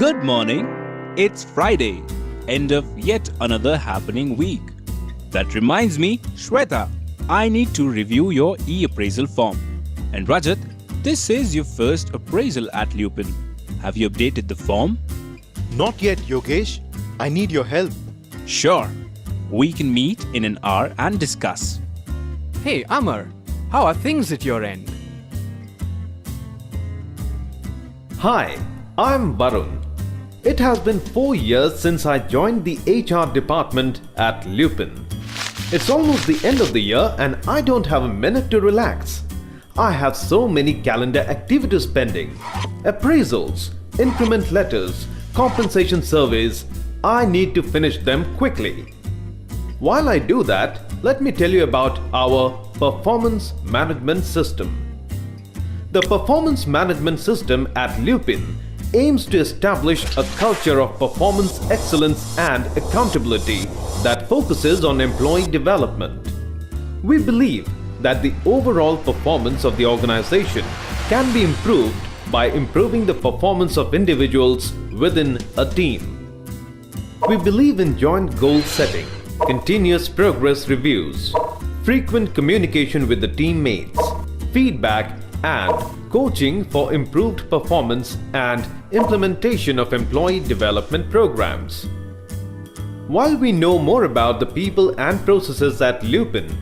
Good morning. It's Friday, end of yet another happening week. That reminds me, Shweta, I need to review your e-appraisal form. And Rajat, this is your first appraisal at Lupin. Have you updated the form? Not yet, Yogesh. I need your help. Sure. We can meet in an hour and discuss. Hey Amar, how are things at your end? Hi, I'm Varun. It has been 4 years since I joined the HR department at Lupin. It's almost the end of the year and I don't have a minute to relax. I have so many calendar activities pending. Appraisals, increment letters, compensation surveys. I need to finish them quickly. While I do that, let me tell you about our performance management system. The performance management system at Lupin aims to establish a culture of performance excellence and accountability that focuses on employee development. We believe that the overall performance of the organization can be improved by improving the performance of individuals within a team. We believe in joint goal setting, continuous progress reviews, frequent communication with the teammates, feedback and coaching for improved performance and implementation of employee development programs. While we know more about the people and processes at Lupin,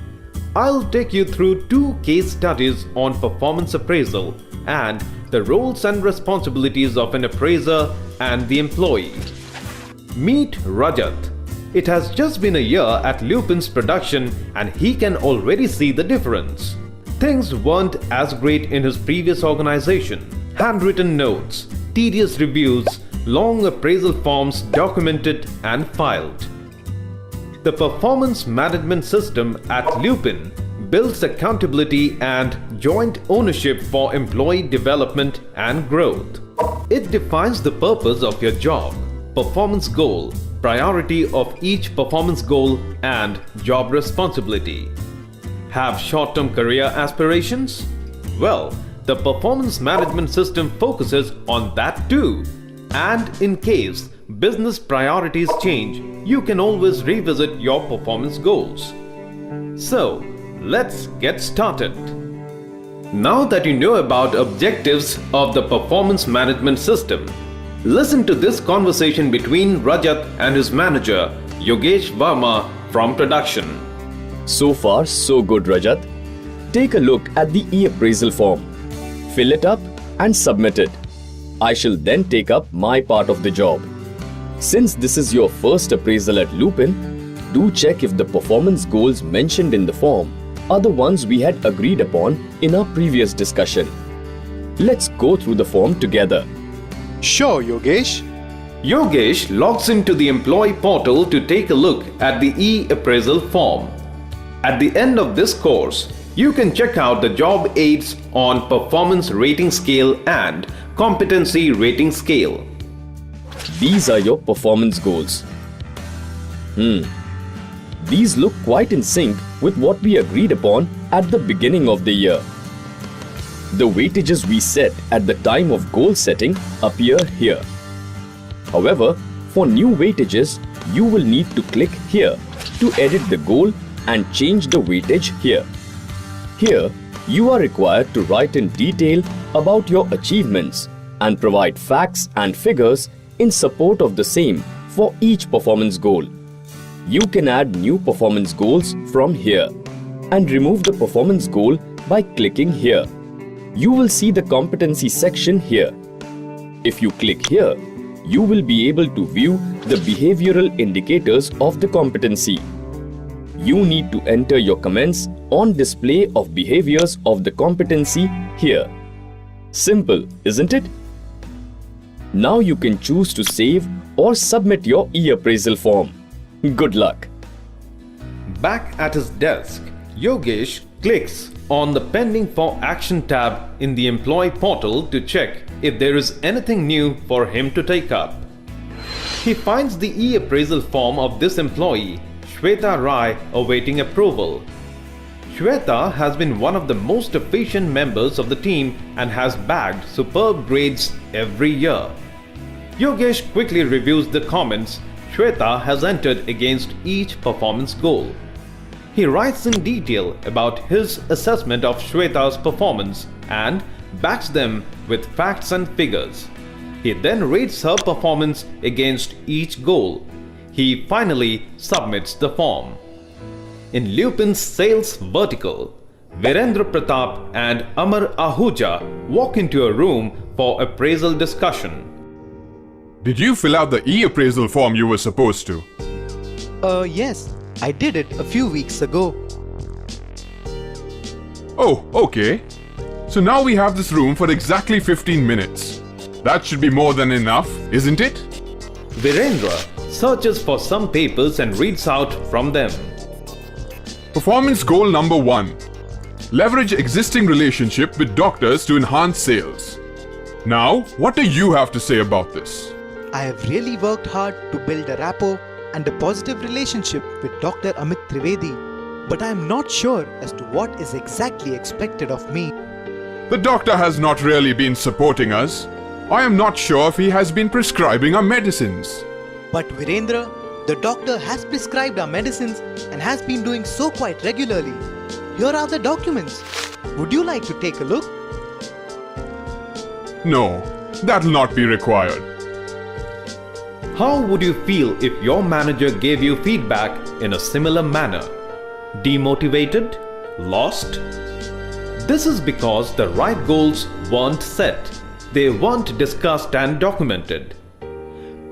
I'll take you through 2 case studies on performance appraisal and the roles and responsibilities of an appraiser and the employee. Meet Rajat. It has just been a year at Lupin's production and he can already see the difference. Things weren't as great in his previous organization. Handwritten notes, tedious reviews, long appraisal forms documented and filed. The performance management system at Lupin builds accountability and joint ownership for employee development and growth. It defines the purpose of your job, performance goal, priority of each performance goal and job responsibility. Have short-term career aspirations? Well, the performance management system focuses on that too. And in case business priorities change, you can always revisit your performance goals. So, let's get started. Now that you know about objectives of the performance management system, listen to this conversation between Rajat and his manager, Yogesh Verma from production. So far, so good, Rajat. Take a look at the e-appraisal form. Fill it up and submit it. I shall then take up my part of the job. Since this is your first appraisal at Lupin, do check if the performance goals mentioned in the form are the ones we had agreed upon in our previous discussion. Let's go through the form together. Sure, Yogesh. Yogesh logs into the employee portal to take a look at the e-appraisal form. At the end of this course, you can check out the job aids on performance rating scale and competency rating scale. These are your performance goals. These look quite in sync with what we agreed upon at the beginning of the year. The weightages we set at the time of goal setting appear here. However, for new weightages, you will need to click here to edit the goal and change the weightage here. Here, you are required to write in detail about your achievements and provide facts and figures in support of the same for each performance goal. You can add new performance goals from here and remove the performance goal by clicking here. You will see the competency section here. If you click here, you will be able to view the behavioral indicators of the competency. You need to enter your comments on display of behaviors of the competency here. Simple, isn't it? Now you can choose to save or submit your e-appraisal form. Good luck. Back at his desk, Yogesh clicks on the Pending for Action tab in the employee portal to check if there is anything new for him to take up. He finds the e-appraisal form of this employee, Shweta Rai, awaiting approval. Shweta has been one of the most efficient members of the team and has bagged superb grades every year. Yogesh quickly reviews the comments Shweta has entered against each performance goal. He writes in detail about his assessment of Shweta's performance and backs them with facts and figures. He then rates her performance against each goal. He finally submits the form. In Lupin's sales vertical, Virendra Pratap and Amar Ahuja walk into a room for appraisal discussion. Did you fill out the e-appraisal form you were supposed to? Yes, I did it a few weeks ago. Oh, okay. So now we have this room for exactly 15 minutes. That should be more than enough, isn't it? Virendra searches for some papers and reads out from them. Performance goal number 1. Leverage existing relationship with doctors to enhance sales. Now, what do you have to say about this? I have really worked hard to build a rapport and a positive relationship with Dr. Amit Trivedi, but I am not sure as to what is exactly expected of me. The doctor has not really been supporting us. I am not sure if he has been prescribing our medicines. But Virendra, the doctor has prescribed our medicines and has been doing so quite regularly. Here are the documents. Would you like to take a look? No, that'll not be required. How would you feel if your manager gave you feedback in a similar manner? Demotivated? Lost? This is because the right goals weren't set. They weren't discussed and documented.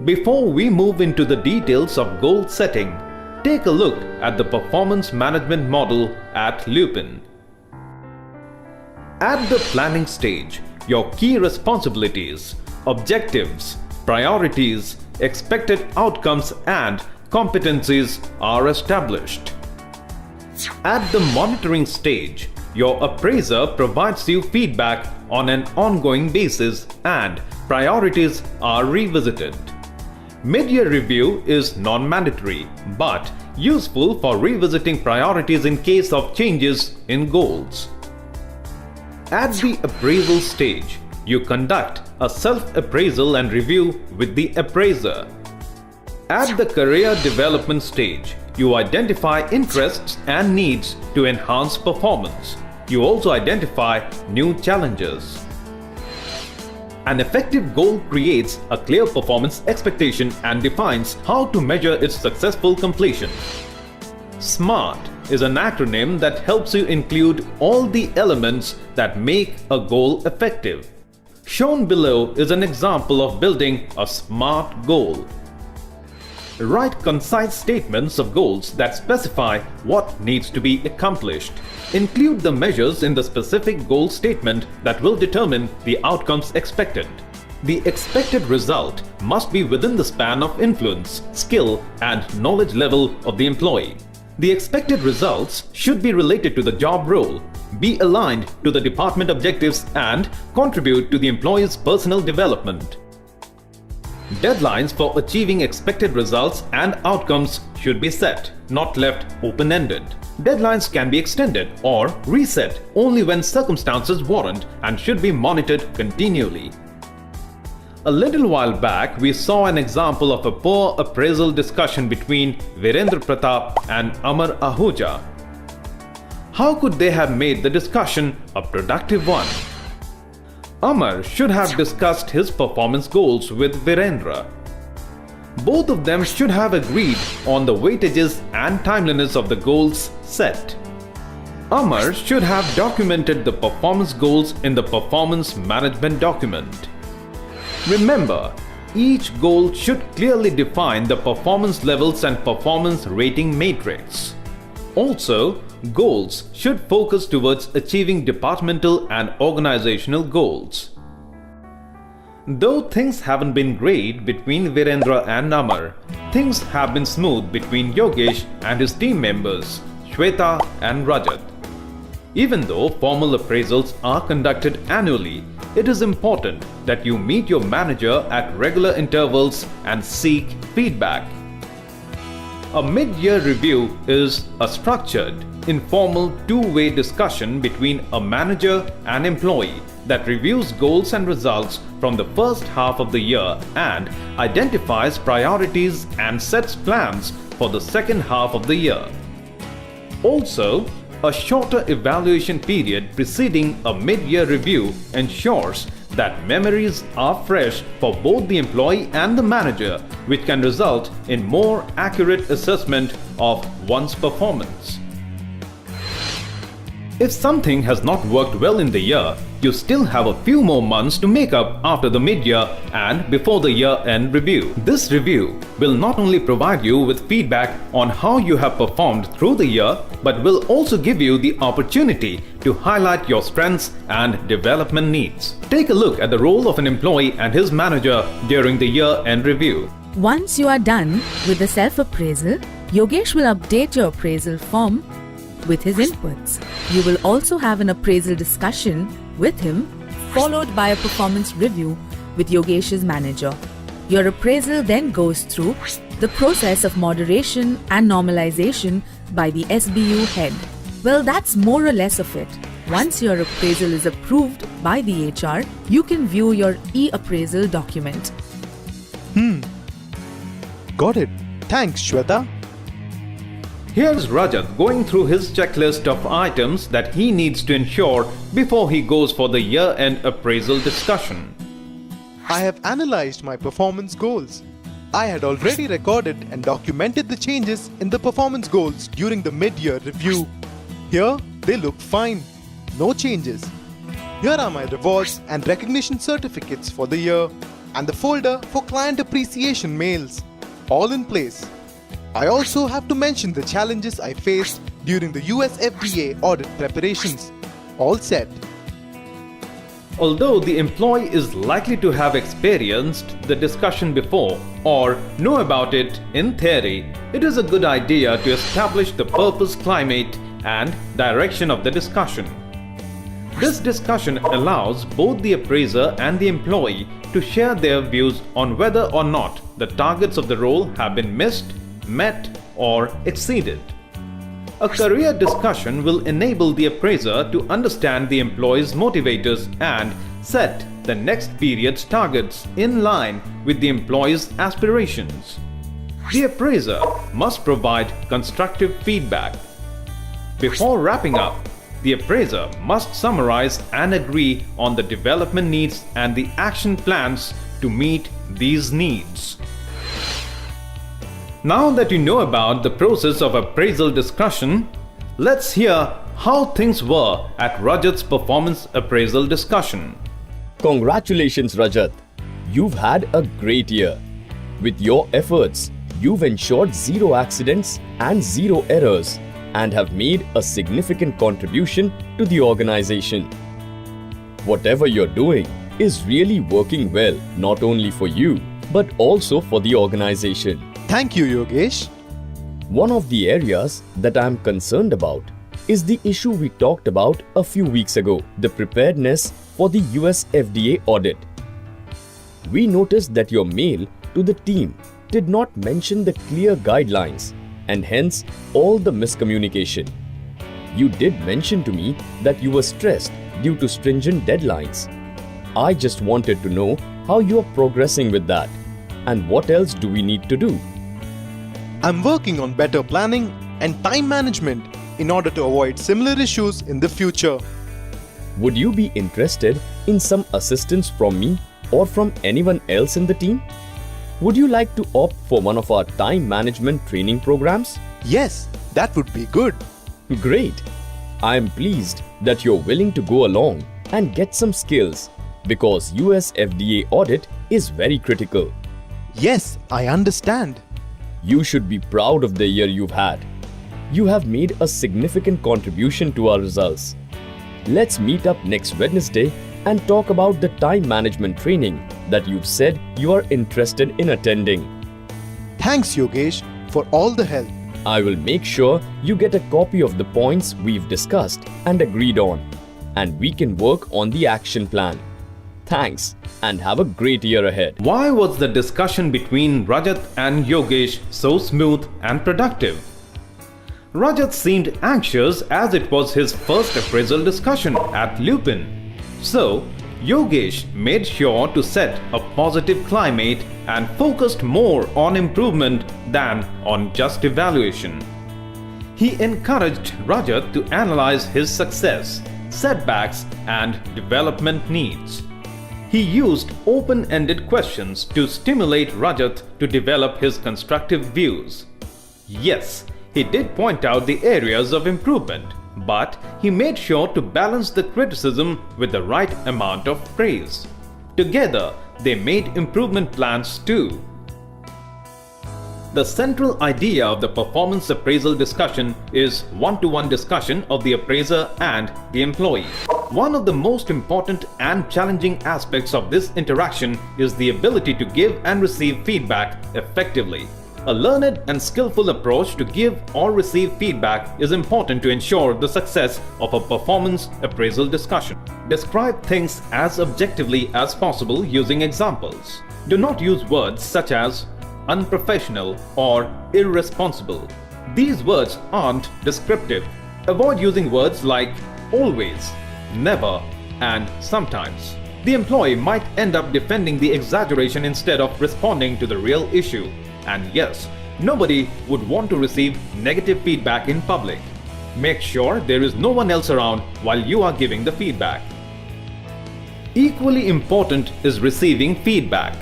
Before we move into the details of goal setting, take a look at the performance management model at Lupin. At the planning stage, your key responsibilities, objectives, priorities, expected outcomes and competencies are established. At the monitoring stage, your appraiser provides you feedback on an ongoing basis and priorities are revisited. Mid-year review is non-mandatory but useful for revisiting priorities in case of changes in goals. At the appraisal stage, you conduct a self-appraisal and review with the appraiser. At the career development stage, you identify interests and needs to enhance performance. You also identify new challenges. An effective goal creates a clear performance expectation and defines how to measure its successful completion. SMART is an acronym that helps you include all the elements that make a goal effective. Shown below is an example of building a SMART goal. Write concise statements of goals that specify what needs to be accomplished. Include the measures in the specific goal statement that will determine the outcomes expected. The expected result must be within the span of influence, skill, and knowledge level of the employee. The expected results should be related to the job role, be aligned to the department objectives, and contribute to the employee's personal development. Deadlines for achieving expected results and outcomes should be set, not left open-ended. Deadlines can be extended or reset only when circumstances warrant and should be monitored continually. A little while back, we saw an example of a poor appraisal discussion between Virendra Pratap and Amar Ahuja. How could they have made the discussion a productive one? Amar should have discussed his performance goals with Virendra. Both of them should have agreed on the weightages and timeliness of the goals set. Amar should have documented the performance goals in the performance management document. Remember, each goal should clearly define the performance levels and performance rating matrix. Also, goals should focus towards achieving departmental and organizational goals. Though things haven't been great between Virendra and Amar, things have been smooth between Yogesh and his team members, Shweta and Rajat. Even though formal appraisals are conducted annually, it is important that you meet your manager at regular intervals and seek feedback. A mid-year review is a structured, informal two-way discussion between a manager and employee that reviews goals and results from the first half of the year and identifies priorities and sets plans for the second half of the year. Also, a shorter evaluation period preceding a mid-year review ensures that memories are fresh for both the employee and the manager, which can result in more accurate assessment of one's performance. If something has not worked well in the year, you still have a few more months to make up after the mid-year and before the year-end review. This review will not only provide you with feedback on how you have performed through the year, but will also give you the opportunity to highlight your strengths and development needs. Take a look at the role of an employee and his manager during the year-end review. Once you are done with the self-appraisal, Yogesh will update your appraisal form with his inputs. You will also have an appraisal discussion with him, followed by a performance review with Yogesh's manager. Your appraisal then goes through the process of moderation and normalization by the SBU head. Well, that's more or less of it. Once your appraisal is approved by the HR, you can view your e-appraisal document. Got it. Thanks, Shweta. Here's Rajat going through his checklist of items that he needs to ensure before he goes for the year-end appraisal discussion. I have analyzed my performance goals. I had already recorded and documented the changes in the performance goals during the mid-year review. Here, they look fine. No changes. Here are my rewards and recognition certificates for the year and the folder for client appreciation mails. All in place. I also have to mention the challenges I faced during the US FDA audit preparations. All set. Although the employee is likely to have experienced the discussion before or know about it in theory, it is a good idea to establish the purpose, climate, and direction of the discussion. This discussion allows both the appraiser and the employee to share their views on whether or not the targets of the role have been missed, met, or exceeded. A career discussion will enable the appraiser to understand the employee's motivators and set the next period's targets in line with the employee's aspirations. The appraiser must provide constructive feedback. Before wrapping up, the appraiser must summarize and agree on the development needs and the action plans to meet these needs. Now that you know about the process of appraisal discussion, let's hear how things were at Rajat's performance appraisal discussion. Congratulations, Rajat. You've had a great year. With your efforts, you've ensured zero accidents and zero errors and have made a significant contribution to the organization. Whatever you're doing is really working well, not only for you, but also for the organization. Thank you, Yogesh. One of the areas that I'm concerned about is the issue we talked about a few weeks ago, the preparedness for the US FDA audit. We noticed that your mail to the team did not mention the clear guidelines and hence all the miscommunication. You did mention to me that you were stressed due to stringent deadlines. I just wanted to know how you are progressing with that and what else do we need to do. I'm working on better planning and time management in order to avoid similar issues in the future. Would you be interested in some assistance from me or from anyone else in the team? Would you like to opt for one of our time management training programs? Yes, that would be good. Great! I am pleased that you're willing to go along and get some skills because US FDA audit is very critical. Yes, I understand. You should be proud of the year you've had. You have made a significant contribution to our results. Let's meet up next Wednesday and talk about the time management training that you've said you are interested in attending. Thanks, Yogesh, for all the help. I will make sure you get a copy of the points we've discussed and agreed on, and we can work on the action plan. Thanks, and have a great year ahead. Why was the discussion between Rajat and Yogesh so smooth and productive? Rajat seemed anxious as it was his first appraisal discussion at Lupin. So, Yogesh made sure to set a positive climate and focused more on improvement than on just evaluation. He encouraged Rajat to analyze his success, setbacks, and development needs. He used open-ended questions to stimulate Rajat to develop his constructive views. Yes, he did point out the areas of improvement, but he made sure to balance the criticism with the right amount of praise. Together, they made improvement plans too. The central idea of the performance appraisal discussion is one-to-one discussion of the appraiser and the employee. One of the most important and challenging aspects of this interaction is the ability to give and receive feedback effectively. A learned and skillful approach to give or receive feedback is important to ensure the success of a performance appraisal discussion. Describe things as objectively as possible using examples. Do not use words such as unprofessional or irresponsible. These words aren't descriptive. Avoid using words like always, never, and sometimes. The employee might end up defending the exaggeration instead of responding to the real issue. And yes, nobody would want to receive negative feedback in public. Make sure there is no one else around while you are giving the feedback. Equally important is receiving feedback.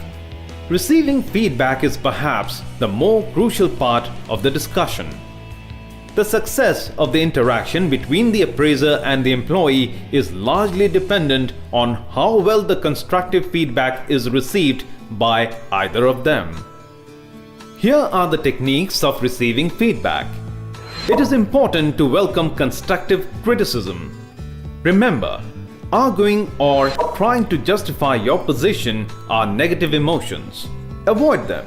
Receiving feedback is perhaps the more crucial part of the discussion. The success of the interaction between the appraiser and the employee is largely dependent on how well the constructive feedback is received by either of them. Here are the techniques of receiving feedback. It is important to welcome constructive criticism. Remember, arguing or trying to justify your position are negative emotions. Avoid them.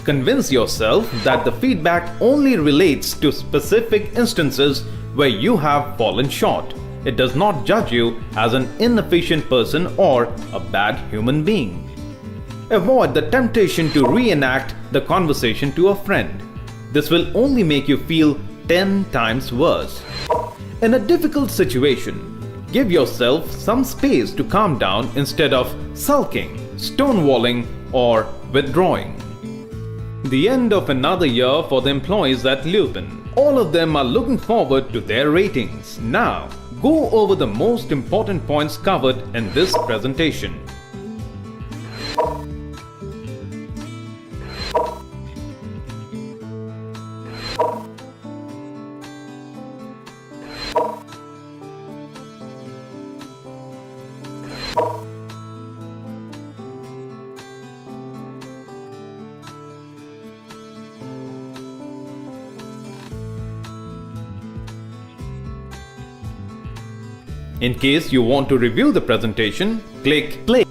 Convince yourself that the feedback only relates to specific instances where you have fallen short. It does not judge you as an inefficient person or a bad human being. Avoid the temptation to reenact the conversation to a friend. This will only make you feel 10 times worse. In a difficult situation, give yourself some space to calm down instead of sulking, stonewalling, or withdrawing. The end of another year for the employees at Lupin. All of them are looking forward to their ratings. Now, go over the most important points covered in this presentation. In case you want to review the presentation, click play.